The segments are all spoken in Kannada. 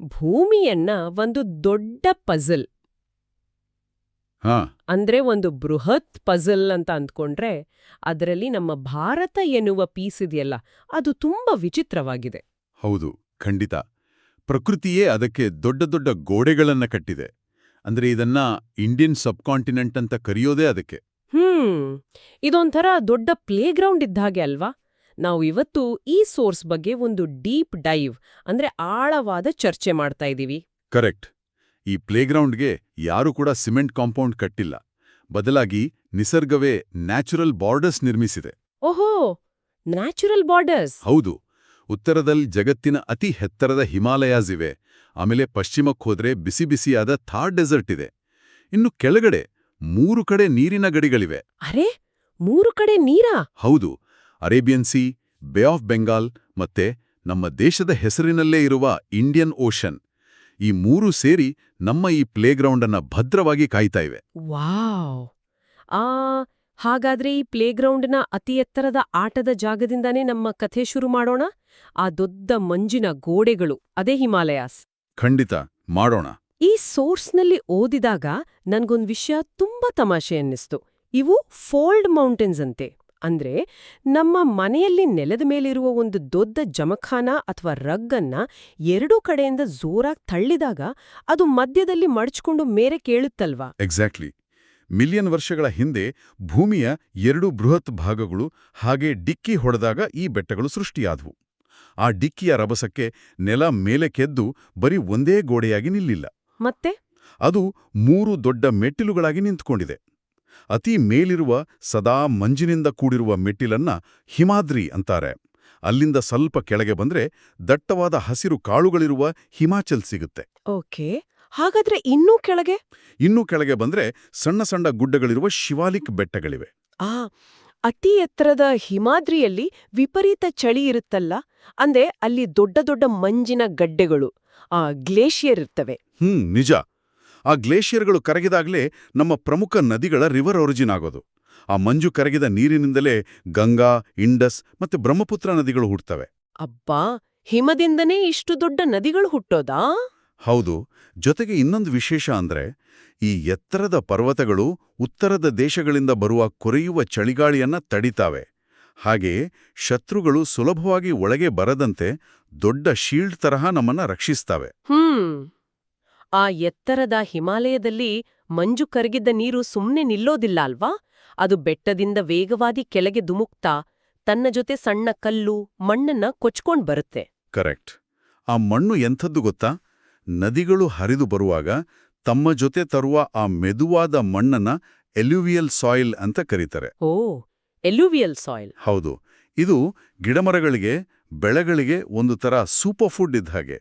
ಭೂಮಿಯನ್ನ ಒಂದು ದೊಡ್ಡ ಪಜಲ್ ಹಾ ಅಂದ್ರೆ ಒಂದು ಬೃಹತ್ ಪಜಲ್ ಅಂತ ಅಂದ್ಕೊಂಡ್ರೆ ಅದರಲ್ಲಿ ನಮ್ಮ ಭಾರತ ಎನ್ನುವ ಪೀಸ್ ಇದೆಯಲ್ಲ ಅದು ತುಂಬಾ ವಿಚಿತ್ರವಾಗಿದೆ. ಹೌದು, ಖಂಡಿತ. ಪ್ರಕೃತಿಯೇ ಅದಕ್ಕೆ ದೊಡ್ಡ ದೊಡ್ಡ ಗೋಡೆಗಳನ್ನ ಕಟ್ಟಿದೆ. ಅಂದ್ರೆ ಇದನ್ನ ಇಂಡಿಯನ್ ಸಬ್ಕಾಂಟಿನೆಂಟ್ ಅಂತ ಕರೆಯೋದೇ ಅದಕ್ಕೆ. ಇದೊಂಥರ ದೊಡ್ಡ ಪ್ಲೇಗ್ರೌಂಡ್ ಇದ್ದಾಗೆ ಅಲ್ವಾ? ನಾವು ಇವತ್ತು ಈ ಸೋರ್ಸ್ ಬಗ್ಗೆ ಒಂದು ಡೀಪ್ ಡೈವ್ ಅಂದ್ರೆ ಆಳವಾದ ಚರ್ಚೆ ಮಾಡ್ತಾ ಇದ್ದೀವಿ. ಕರೆಕ್ಟ್. ಈ ಪ್ಲೇಗ್ರೌಂಡ್ಗೆ ಯಾರೂ ಕೂಡ ಸಿಮೆಂಟ್ ಕಾಂಪೌಂಡ್ ಕಟ್ಟಿಲ್ಲ. ಬದಲಾಗಿ ನಿಸರ್ಗವೇ ನ್ಯಾಚುರಲ್ ಬಾರ್ಡರ್ಸ್ ನಿರ್ಮಿಸಿದೆ. ಓಹೋ, ನ್ಯಾಚುರಲ್ ಬಾರ್ಡರ್ಸ್. ಹೌದು. ಉತ್ತರದಲ್ಲಿ ಜಗತ್ತಿನ ಅತಿ ಎತ್ತರದ ಹಿಮಾಲಯಾಸ್ ಇವೆ. ಆಮೇಲೆ ಪಶ್ಚಿಮಕ್ಕೆ ಹೋದ್ರೆ ಬಿಸಿ ಬಿಸಿಯಾದ ಥಾರ್ ಡೆಸರ್ಟ್ ಇದೆ. ಇನ್ನು ಕೆಳಗಡೆ 3 ಕಡೆ ನೀರಿನ ಗಡಿಗಳಿವೆ. ಅರೆ, 3 ಕಡೆ ನೀರಾ? ಹೌದು. Arabian sea, bay of Bengal ಮತ್ತೆ ನಮ್ಮ ದೇಶದ ಹೆಸರಿನಲ್ಲೇ ಇರುವ ಇಂಡಿಯನ್ ಓಷನ್. ಈ 3 ಸೇರಿ ನಮ್ಮ ಈ ಪ್ಲೇಗ್ರೌಂಡ್ ಅನ್ನ ಭದ್ರವಾಗಿ ಕಾಯ್ತಾ ಇವೆ. ವಾವ್! ಹಾಗಾದ್ರೆ ಈ ಪ್ಲೇಗ್ರೌಂಡ್ನ ಅತಿ ಎತ್ತರದ ಆಟದ ಜಾಗದಿಂದಾನೇ ನಮ್ಮ ಕಥೆ ಶುರು ಮಾಡೋಣ. ಆ ದೊಡ್ಡ ಮಂಜಿನ ಗೋಡೆಗಳು, ಅದೇ ಹಿಮಾಲಯಾಸ್. ಖಂಡಿತ ಮಾಡೋಣ. ಈ ಸೋರ್ಸ್ನಲ್ಲಿ ಓದಿದಾಗ ನನ್ಗೊಂದ್ ವಿಷಯ ತುಂಬಾ ತಮಾಷೆ ಅನ್ನಿಸ್ತು. ಇವು ಫೋಲ್ಡ್ ಮೌಂಟೇನ್ಸ್ ಅಂತೆ. ಅಂದ್ರೆ ನಮ್ಮ ಮನೆಯಲ್ಲಿ ನೆಲದ ಮೇಲಿರುವ ಒಂದು ದೊಡ್ಡ ಜಮಖಾನ ಅಥವಾ ರಗ್ಗನ್ನ 2 ಕಡೆಯಿಂದ ಜೋರಾಗಿ ತಳ್ಳಿದಾಗ ಅದು ಮಧ್ಯದಲ್ಲಿ ಮಡಚ್ಕೊಂಡು ಮೇರೆ ಕೇಳುತ್ತಲ್ವಾ? ಎಕ್ಸಾಕ್ಟ್ಲಿ. ಮಿಲಿಯನ್ ವರ್ಷಗಳ ಹಿಂದೆ ಭೂಮಿಯ 2 ಬೃಹತ್ ಭಾಗಗಳು ಹಾಗೆ ಡಿಕ್ಕಿ ಹೊಡೆದಾಗ ಈ ಬೆಟ್ಟಗಳು ಸೃಷ್ಟಿಯಾದವು. ಆ ಡಿಕ್ಕಿಯ ರಭಸಕ್ಕೆ ನೆಲ ಮೇಲೆ ಕೆದ್ದು ಬರೀ ಒಂದೇ ಗೋಡೆಯಾಗಿ ನಿಲ್ಲಿಲ್ಲ. ಮತ್ತೆ ಅದು 3 ದೊಡ್ಡ ಮೆಟ್ಟಿಲುಗಳಾಗಿ ನಿಂತ್ಕೊಂಡಿದೆ. ಅತಿ ಮೇಲಿರುವ ಸದಾ ಮಂಜಿನಿಂದ ಕೂಡಿರುವ ಮೆಟ್ಟಿಲನ್ನ ಹಿಮಾದ್ರಿ ಅಂತಾರೆ. ಅಲ್ಲಿಂದ ಸ್ವಲ್ಪ ಕೆಳಗೆ ಬಂದ್ರೆ ದಟ್ಟವಾದ ಹಸಿರು ಕಾಳುಗಳಿರುವ ಹಿಮಾಚಲ್ ಸಿಗುತ್ತೆ. ಓಕೆ, ಹಾಗಾದ್ರೆ ಇನ್ನೂ ಕೆಳಗೆ? ಇನ್ನೂ ಕೆಳಗೆ ಬಂದ್ರೆ ಸಣ್ಣ ಸಣ್ಣ ಗುಡ್ಡಗಳಿರುವ ಶಿವಾಲಿಕ್ ಬೆಟ್ಟಗಳಿವೆ. ಅತಿ ಎತ್ತರದ ಹಿಮಾದ್ರಿಯಲ್ಲಿ ವಿಪರೀತ ಚಳಿ ಇರುತ್ತಲ್ಲ, ಅಂದ್ರೆ ಅಲ್ಲಿ ದೊಡ್ಡ ದೊಡ್ಡ ಮಂಜಿನ ಗಡ್ಡೆಗಳು, ಗ್ಲೇಷಿಯರ್ ಇರ್ತವೆ. ನಿಜ. ಆ ಗ್ಲೇಷಿಯರ್ಗಳು ಕರಗಿದಾಗಲೇ ನಮ್ಮ ಪ್ರಮುಖ ನದಿಗಳ ರಿವರ್ ಒರಿಜಿನ್ ಆಗೋದು. ಆ ಮಂಜು ಕರಗಿದ ನೀರಿನಿಂದಲೇ ಗಂಗಾ, ಇಂಡಸ್ ಮತ್ತೆ ಬ್ರಹ್ಮಪುತ್ರ ನದಿಗಳು ಹುಟ್ಟುತ್ತವೆ. ಅಬ್ಬಾ, ಹಿಮದಿಂದನೇ ಇಷ್ಟು ದೊಡ್ಡ ನದಿಗಳು ಹುಟ್ಟೋದಾ? ಹೌದು. ಜೊತೆಗೆ ಇನ್ನೊಂದು ವಿಶೇಷ ಅಂದ್ರೆ ಈ ಎತ್ತರದ ಪರ್ವತಗಳು ಉತ್ತರದ ದೇಶಗಳಿಂದ ಬರುವ ಕೊರೆಯುವ ಚಳಿಗಾಳಿಯನ್ನ ತಡಿತಾವೆ. ಹಾಗೆಯೇ ಶತ್ರುಗಳು ಸುಲಭವಾಗಿ ಒಳಗೆ ಬರದಂತೆ ದೊಡ್ಡ ಶೀಲ್ಡ್ ತರಹ ನಮ್ಮನ್ನ ರಕ್ಷಿಸ್ತಾವೆ. ಆ ಎತ್ತರದ ಹಿಮಾಲಯದಲ್ಲಿ ಮಂಜು ಕರಗಿದ್ದ ನೀರು ಸುಮ್ನೆ ನಿಲ್ಲೋದಿಲ್ಲ ಅಲ್ವಾ? ಅದು ಬೆಟ್ಟದಿಂದ ವೇಗವಾಗಿ ಕೆಳಗೆ ಧುಮುಕ್ತಾ ತನ್ನ ಜೊತೆ ಸಣ್ಣ ಕಲ್ಲು, ಮಣ್ಣನ್ನ ಕೊಚ್ಕೊಂಡ್ ಬರುತ್ತೆ. ಕರೆಕ್ಟ್. ಆ ಮಣ್ಣು ಎಂಥದ್ದು ಗೊತ್ತಾ? ನದಿಗಳು ಹರಿದು ಬರುವಾಗ ತಮ್ಮ ಜೊತೆ ತರುವ ಆ ಮೆದುವಾದ ಮಣ್ಣನ್ನ ಎಲ್ಯೂವಿಯಲ್ ಸಾಯಿಲ್ ಅಂತ ಕರೀತಾರೆ. ಓ, ಎಲ್ಯೂವಿಯಲ್ ಸಾಯಿಲ್. ಹೌದು. ಇದು ಗಿಡಮರಗಳಿಗೆ, ಬೆಳೆಗಳಿಗೆ ಒಂದು ತರ ಸೂಪರ್ ಫುಡ್ ಇದ್ದ ಹಾಗೆ.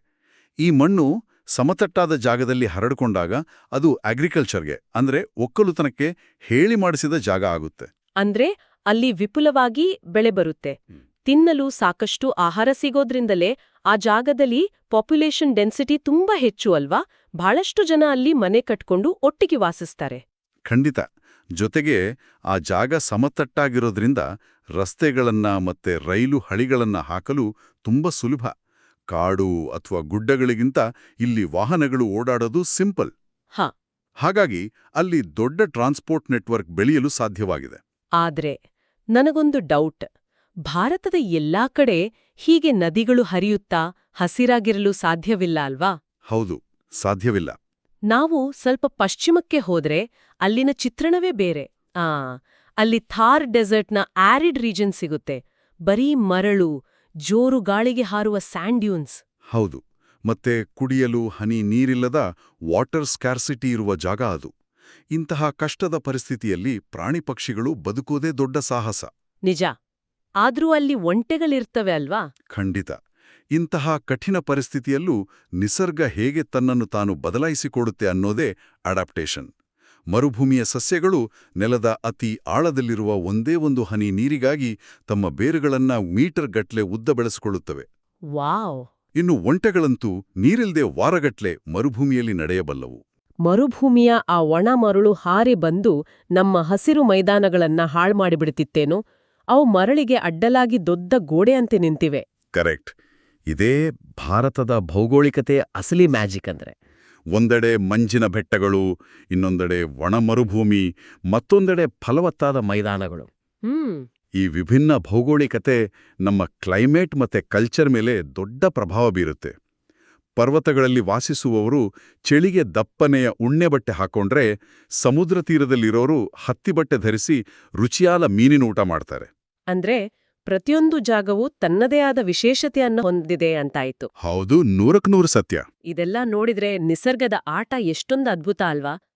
ಈ ಮಣ್ಣು ಸಮತಟ್ಟಾದ ಜಾಗದಲ್ಲಿ ಹರಡ್ಕೊಂಡಾಗ ಅದು ಅಗ್ರಿಕಲ್ಚರ್ಗೆ ಅಂದ್ರೆ ಒಕ್ಕಲುತನಕ್ಕೆ ಹೇಳಿ ಮಾಡಿಸಿದ ಜಾಗ ಆಗುತ್ತೆ. ಅಂದ್ರೆ ಅಲ್ಲಿ ವಿಪುಲವಾಗಿ ಬೆಳೆ ಬರುತ್ತೆ. ತಿನ್ನಲು ಸಾಕಷ್ಟು ಆಹಾರ ಸಿಗೋದ್ರಿಂದಲೇ ಆ ಜಾಗದಲ್ಲಿ ಪಾಪ್ಯುಲೇಷನ್ ಡೆನ್ಸಿಟಿ ತುಂಬಾ ಹೆಚ್ಚು ಅಲ್ವಾ? ಬಹಳಷ್ಟು ಜನ ಅಲ್ಲಿ ಮನೆ ಕಟ್ಕೊಂಡು ಒಟ್ಟಿಗೆ ವಾಸಿಸ್ತಾರೆ. ಖಂಡಿತ. ಜೊತೆಗೆ ಆ ಜಾಗ ಸಮತಟ್ಟಾಗಿರೋದ್ರಿಂದ ರಸ್ತೆಗಳನ್ನ ಮತ್ತೆ ರೈಲು ಹಳಿಗಳನ್ನ ಹಾಕಲು ತುಂಬಾ ಸುಲಭ. ಕಾಡು ಅಥವಾ ಗುಡ್ಡಗಳಿಗಿಂತ ಇಲ್ಲಿ ವಾಹನಗಳು ಓಡಾಡೋದು ಸಿಂಪಲ್. ಹಾಗಾಗಿ ಅಲ್ಲಿ ದೊಡ್ಡ ಟ್ರಾನ್ಸ್ಪೋರ್ಟ್ ನೆಟ್ವರ್ಕ್ ಬೆಳೆಯಲು ಸಾಧ್ಯವಾಗಿದೆ. ಆದ್ರೆ ನನಗೊಂದು ಡೌಟ್. ಭಾರತದ ಎಲ್ಲಾ ಕಡೆ ಹೀಗೆ ನದಿಗಳು ಹರಿಯುತ್ತಾ ಹಸಿರಾಗಿರಲು ಸಾಧ್ಯವಿಲ್ಲ ಅಲ್ವಾ? ಹೌದು, ಸಾಧ್ಯವಿಲ್ಲ. ನಾವು ಸ್ವಲ್ಪ ಪಶ್ಚಿಮಕ್ಕೆ ಹೋದ್ರೆ ಅಲ್ಲಿನ ಚಿತ್ರಣವೇ ಬೇರೆ. ಅಲ್ಲಿ ಥಾರ್ ಡೆಸರ್ಟ್ನ ಆರಿಡ್ ರೀಜನ್ ಸಿಗುತ್ತೆ. ಬರೀ ಮರಳು, ಜೋರು ಗಾಳಿಗೆ ಹಾರುವ ಸ್ಯಾಂಡ್ ಡ್ಯೂನ್ಸ್. ಹೌದು. ಮತ್ತೆ ಕುಡಿಯಲು ಹನಿ ನೀರಿಲ್ಲದ ವಾಟರ್ ಸ್ಕ್ಯಾರ್ಸಿಟಿ ಇರುವ ಜಾಗ ಅದು. ಇಂತಹ ಕಷ್ಟದ ಪರಿಸ್ಥಿತಿಯಲ್ಲಿ ಪ್ರಾಣಿ ಪಕ್ಷಿಗಳು ಬದುಕೋದೇ ದೊಡ್ಡ ಸಾಹಸ. ನಿಜ. ಆದ್ರೂ ಅಲ್ಲಿ ಒಂಟೆಗಳಿರ್ತವೆ ಅಲ್ವಾ? ಖಂಡಿತ. ಇಂತಹ ಕಠಿಣ ಪರಿಸ್ಥಿತಿಯಲ್ಲೂ ನಿಸರ್ಗ ಹೇಗೆ ತನ್ನನ್ನು ತಾನು ಬದಲಾಯಿಸಿಕೊಡುತ್ತೆ ಅನ್ನೋದೇ ಅಡಾಪ್ಟೇಷನ್. ಮರುಭೂಮಿಯ ಸಸ್ಯಗಳು ನೆಲದ ಅತಿ ಆಳದಲ್ಲಿರುವ ಒಂದೇ ಒಂದು ಹನಿ ನೀರಿಗಾಗಿ ತಮ್ಮ ಬೇರುಗಳನ್ನ ಮೀಟರ್ ಗಟ್ಲೆ ಉದ್ದ ಬೆಳೆಸಿಕೊಳ್ಳುತ್ತವೆ. ವಾವ್! ಇನ್ನು ಒಂಟೆಗಳಂತೂ ನೀರಿಲ್ದೆ ವಾರಗಟ್ಲೆ ಮರುಭೂಮಿಯಲ್ಲಿ ನಡೆಯಬಲ್ಲವು. ಮರುಭೂಮಿಯ ಆ ಒಣ ಮರಳು ಹಾರಿ ಬಂದು ನಮ್ಮ ಹಸಿರು ಮೈದಾನಗಳನ್ನ ಹಾಳ್ಮಾಡಿಬಿಡ್ತಿತ್ತೇನೋ? ಅವು ಮರಳಿಗೆ ಅಡ್ಡಲಾಗಿ ದೊಡ್ಡ ಗೋಡೆಯಂತೆ ನಿಂತಿವೆ. ಕರೆಕ್ಟ್. ಇದೇ ಭಾರತದ ಭೌಗೋಳಿಕತೆಯ ಅಸಲಿ ಮ್ಯಾಜಿಕ್ ಅಂದ್ರೆ. ಒಂದೆಡೆ ಮಂಜಿನ ಬೆಟ್ಟಗಳು, ಇನ್ನೊಂದೆಡೆ ಒಣ ಮರುಭೂಮಿ, ಮತ್ತೊಂದೆಡೆ ಫಲವತ್ತಾದ ಮೈದಾನಗಳು. ಈ ವಿಭಿನ್ನ ಭೌಗೋಳಿಕತೆ ನಮ್ಮ ಕ್ಲೈಮೇಟ್ ಮತ್ತೆ ಕಲ್ಚರ್ ಮೇಲೆ ದೊಡ್ಡ ಪ್ರಭಾವ ಬೀರುತ್ತೆ. ಪರ್ವತಗಳಲ್ಲಿ ವಾಸಿಸುವವರು ಚಳಿಗೆ ದಪ್ಪನೆಯ ಉಣ್ಣೆ ಬಟ್ಟೆ ಹಾಕೊಂಡ್ರೆ, ಸಮುದ್ರ ತೀರದಲ್ಲಿರೋರು ಹತ್ತಿ ಬಟ್ಟೆ ಧರಿಸಿ ರುಚಿಯಾದ ಮೀನಿನ ಊಟ ಮಾಡ್ತಾರೆ. ಅಂದ್ರೆ ಪ್ರತಿಯೊಂದು ಜಾಗವೂ ತನ್ನದೇ ಆದ ವಿಶೇಷತೆಯನ್ನು ಹೊಂದಿದೆ ಅಂತಾಯ್ತು. ಹೌದು, 100% ಸತ್ಯ. ಇದೆಲ್ಲ ನೋಡಿದ್ರೆ ನಿಸರ್ಗದ ಆಟ ಎಷ್ಟೊಂದು ಅದ್ಭುತ ಅಲ್ವಾ?